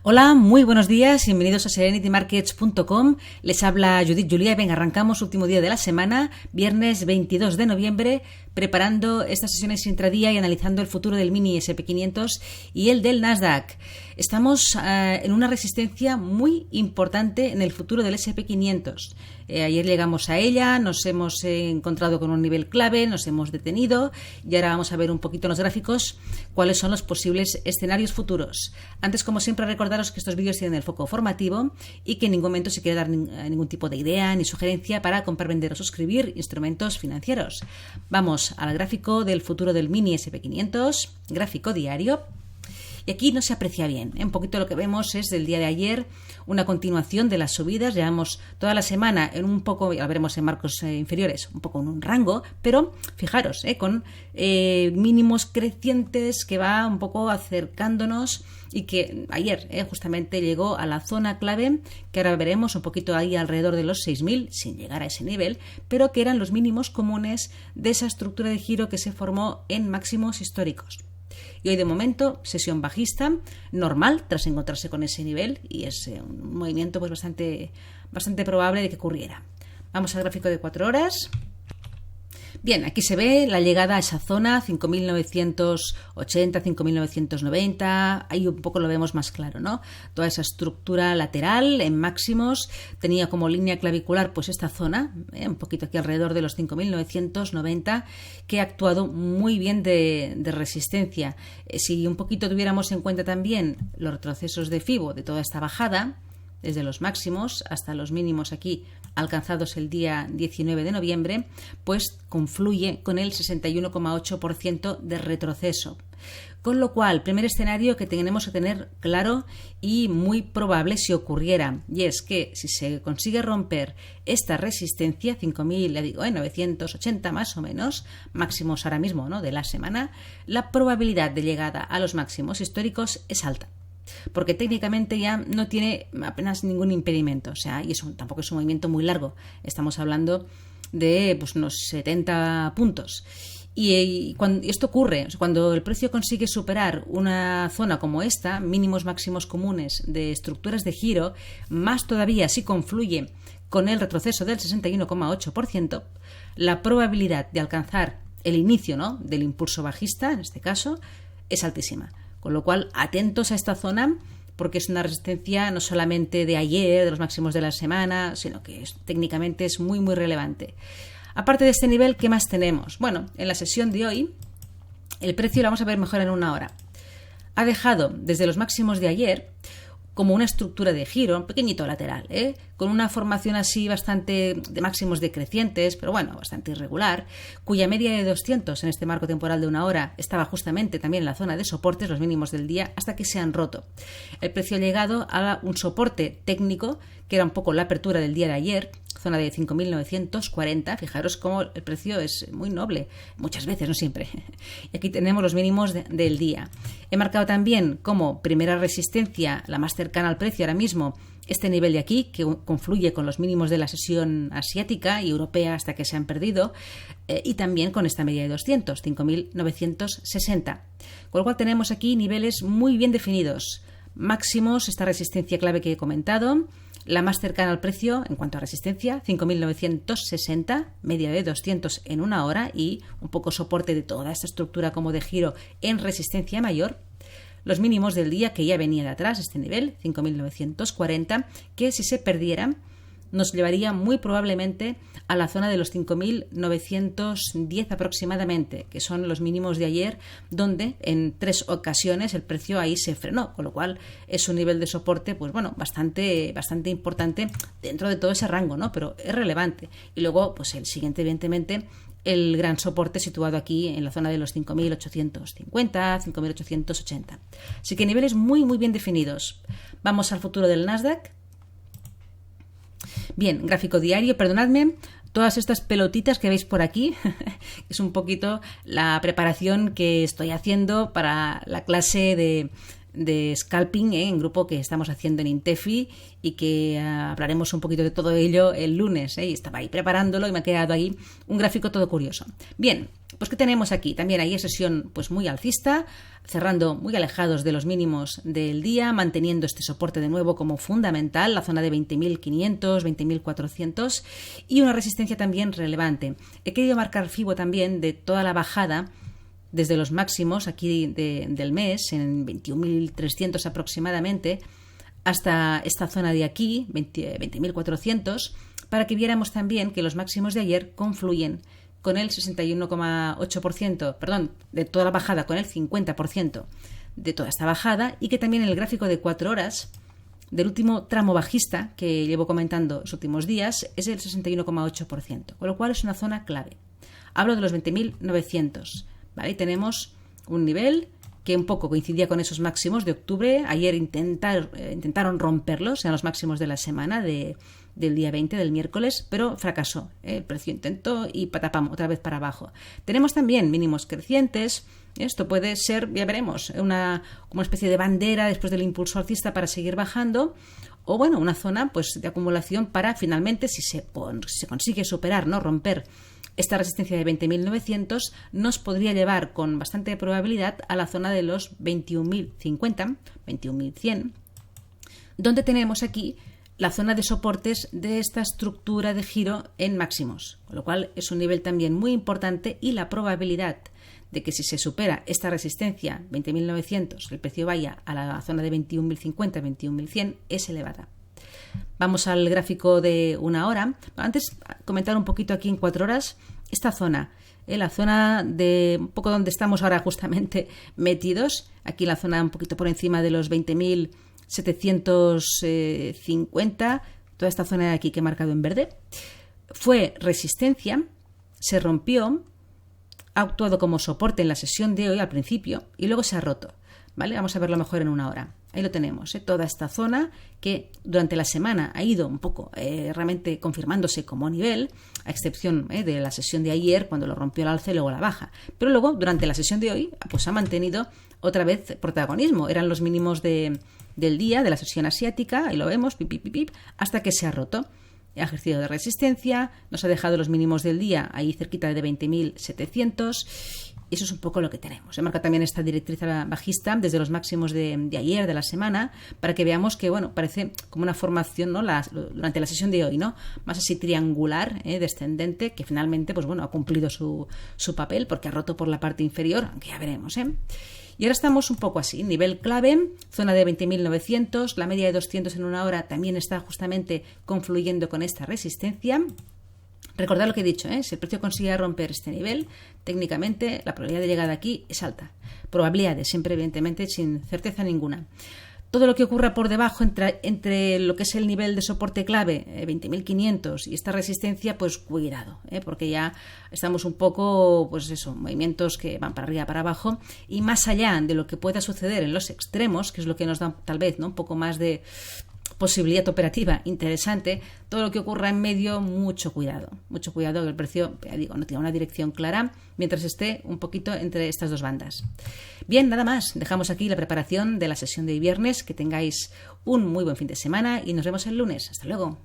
Hola, muy buenos días, bienvenidos a serenitymarkets.com. Les habla Judith Julia. Venga, arrancamos último día de la semana, viernes 22 de noviembre, preparando estas sesiones intradía y analizando el futuro del mini SP500 y el del Nasdaq. Estamos en una resistencia muy importante en el futuro del SP500. Ayer llegamos a ella, nos hemos encontrado con un nivel clave, nos hemos detenido y ahora vamos a ver un poquito en los gráficos cuáles son los posibles escenarios futuros. Antes, como siempre, recordaros que estos vídeos tienen el foco formativo y que en ningún momento se quiere dar ningún tipo de idea ni sugerencia para comprar, vender o suscribir instrumentos financieros. Vamos al gráfico del futuro del mini SP500, gráfico diario. Y aquí no se aprecia bien. Un poquito lo que vemos es del día de ayer, una continuación de las subidas. Llevamos toda la semana en un poco, ya lo veremos en marcos inferiores, un poco en un rango, pero fijaros, con mínimos crecientes que va un poco acercándonos y que ayer justamente llegó a la zona clave, que ahora veremos un poquito ahí alrededor de los 6.000, sin llegar a ese nivel, pero que eran los mínimos comunes de esa estructura de giro que se formó en máximos históricos. Y hoy de momento sesión bajista normal tras encontrarse con ese nivel y es un movimiento pues bastante probable de que ocurriera. Vamos al gráfico de 4 horas. Bien, aquí se ve la llegada a esa zona 5.980, 5.990, ahí un poco lo vemos más claro, ¿no? Toda esa estructura lateral en máximos tenía como línea clavicular pues esta zona, un poquito aquí alrededor de los 5.990, que ha actuado muy bien de resistencia. Si un poquito tuviéramos en cuenta también los retrocesos de FIBO de toda esta bajada, desde los máximos hasta los mínimos aquí alcanzados el día 19 de noviembre, pues confluye con el 61,8% de retroceso. Con lo cual, primer escenario que tenemos que tener claro y muy probable si ocurriera, y es que si se consigue romper esta resistencia, 5.980 más o menos, máximos ahora mismo, ¿no?, de la semana, la probabilidad de llegada a los máximos históricos es alta. Porque técnicamente ya no tiene apenas ningún impedimento, o sea, y eso tampoco es un movimiento muy largo, estamos hablando de pues unos 70 puntos. Y cuando esto ocurre, o sea, cuando el precio consigue superar una zona como esta, mínimos máximos comunes de estructuras de giro, más todavía si confluye con el retroceso del 61,8%, la probabilidad de alcanzar el inicio, ¿no?, del impulso bajista, en este caso, es altísima. Con lo cual, atentos a esta zona, porque es una resistencia no solamente de ayer, de los máximos de la semana, sino que técnicamente es muy, muy relevante. Aparte de este nivel, ¿qué más tenemos? Bueno, en la sesión de hoy, el precio lo vamos a ver mejor en una hora. Ha dejado desde los máximos de ayer como una estructura de giro, un pequeñito lateral, con una formación así bastante de máximos decrecientes, pero bueno, bastante irregular, cuya media de 200 en este marco temporal de una hora estaba justamente también en la zona de soportes, los mínimos del día, hasta que se han roto. El precio ha llegado a un soporte técnico, que era un poco la apertura del día de ayer, zona de 5.940, fijaros cómo el precio es muy noble, muchas veces, no siempre. Y aquí tenemos los mínimos del día. He marcado también como primera resistencia, la más cercana al precio ahora mismo, este nivel de aquí, que confluye con los mínimos de la sesión asiática y europea hasta que se han perdido, y también con esta media de 200, 5.960. Con lo cual tenemos aquí niveles muy bien definidos. Máximos, esta resistencia clave que he comentado, la más cercana al precio en cuanto a resistencia, 5.960, media de 200 en una hora y un poco soporte de toda esta estructura como de giro en resistencia mayor. Los mínimos del día que ya venía de atrás, este nivel, 5.940, que si se perdieran nos llevaría muy probablemente a la zona de los 5.910 aproximadamente, que son los mínimos de ayer, donde en 3 ocasiones el precio ahí se frenó, con lo cual es un nivel de soporte, pues bueno, bastante importante dentro de todo ese rango, ¿no? Pero es relevante. Y luego, pues el siguiente, evidentemente, el gran soporte situado aquí en la zona de los 5.850, 5.880. Así que niveles muy, muy bien definidos. Vamos al futuro del Nasdaq. Bien, gráfico diario, perdonadme, todas estas pelotitas que veis por aquí es un poquito la preparación que estoy haciendo para la clase de scalping en grupo que estamos haciendo en Intefi y que hablaremos un poquito de todo ello el lunes. Y estaba ahí preparándolo y me ha quedado ahí un gráfico todo curioso. Bien, pues ¿qué tenemos aquí? También ahí sesión pues muy alcista, cerrando muy alejados de los mínimos del día, manteniendo este soporte de nuevo como fundamental, la zona de 20.500, 20.400 y una resistencia también relevante. He querido marcar FIBO también de toda la bajada desde los máximos aquí del mes, en 21.300 aproximadamente, hasta esta zona de aquí, 20.400, para que viéramos también que los máximos de ayer confluyen con el 61,8%, perdón, de toda la bajada, con el 50% de toda esta bajada, y que también en el gráfico de 4 horas del último tramo bajista que llevo comentando los últimos días es el 61,8%, con lo cual es una zona clave. Hablo de los 20.900, ¿vale? Y tenemos un nivel que un poco coincidía con esos máximos de octubre. Ayer intentaron romperlos en los máximos de la semana del día 20, del miércoles, pero fracasó. El precio intentó y patapam, otra vez para abajo. Tenemos también mínimos crecientes. Esto puede ser, ya veremos, como una especie de bandera después del impulso alcista para seguir bajando, o bueno, una zona pues de acumulación para finalmente, si se consigue superar, no romper esta resistencia de 20.900, nos podría llevar con bastante probabilidad a la zona de los 21.050, 21.100, donde tenemos aquí la zona de soportes de esta estructura de giro en máximos, con lo cual es un nivel también muy importante y la probabilidad de que si se supera esta resistencia 20.900 el precio vaya a la zona de 21.050, 21.100 es elevada. Vamos al gráfico de una hora. Antes, comentar un poquito aquí en 4 horas esta zona, la zona de un poco donde estamos ahora justamente metidos, aquí la zona un poquito por encima de los 20.750, toda esta zona de aquí que he marcado en verde, fue resistencia, se rompió, ha actuado como soporte en la sesión de hoy al principio y luego se ha roto. ¿Vale? Vamos a verlo mejor en una hora. Ahí lo tenemos, toda esta zona que durante la semana ha ido un poco realmente confirmándose como nivel, a excepción de la sesión de ayer cuando lo rompió el alza y luego la baja. Pero luego, durante la sesión de hoy, pues ha mantenido otra vez protagonismo. Eran los mínimos del día, de la sesión asiática, ahí lo vemos, pip, pip, pip, pip, hasta que se ha roto. Ha ejercido de resistencia, nos ha dejado los mínimos del día ahí cerquita de 20.700. Y eso es un poco lo que tenemos. Se marca también esta directriz bajista desde los máximos de ayer, de la semana, para que veamos que, bueno, parece como una formación, ¿no? Durante la sesión de hoy, ¿no? Más así triangular, descendente, que finalmente, pues bueno, ha cumplido su papel porque ha roto por la parte inferior, aunque ya veremos, Y ahora estamos un poco así, nivel clave, zona de 20.900, la media de 200 en una hora también está justamente confluyendo con esta resistencia. Recordad lo que he dicho, si el precio consigue romper este nivel, técnicamente la probabilidad de llegada aquí es alta. Probabilidades, siempre evidentemente sin certeza ninguna. Todo lo que ocurra por debajo entre lo que es el nivel de soporte clave, 20.500, y esta resistencia, pues cuidado, porque ya estamos un poco, pues eso, movimientos que van para arriba, para abajo, y más allá de lo que pueda suceder en los extremos, que es lo que nos da tal vez, ¿no?, un poco más de posibilidad operativa interesante, todo lo que ocurra en medio, mucho cuidado que el precio, ya digo, no tiene una dirección clara mientras esté un poquito entre estas dos bandas. Bien, nada más, dejamos aquí la preparación de la sesión de viernes, que tengáis un muy buen fin de semana y nos vemos el lunes. Hasta luego.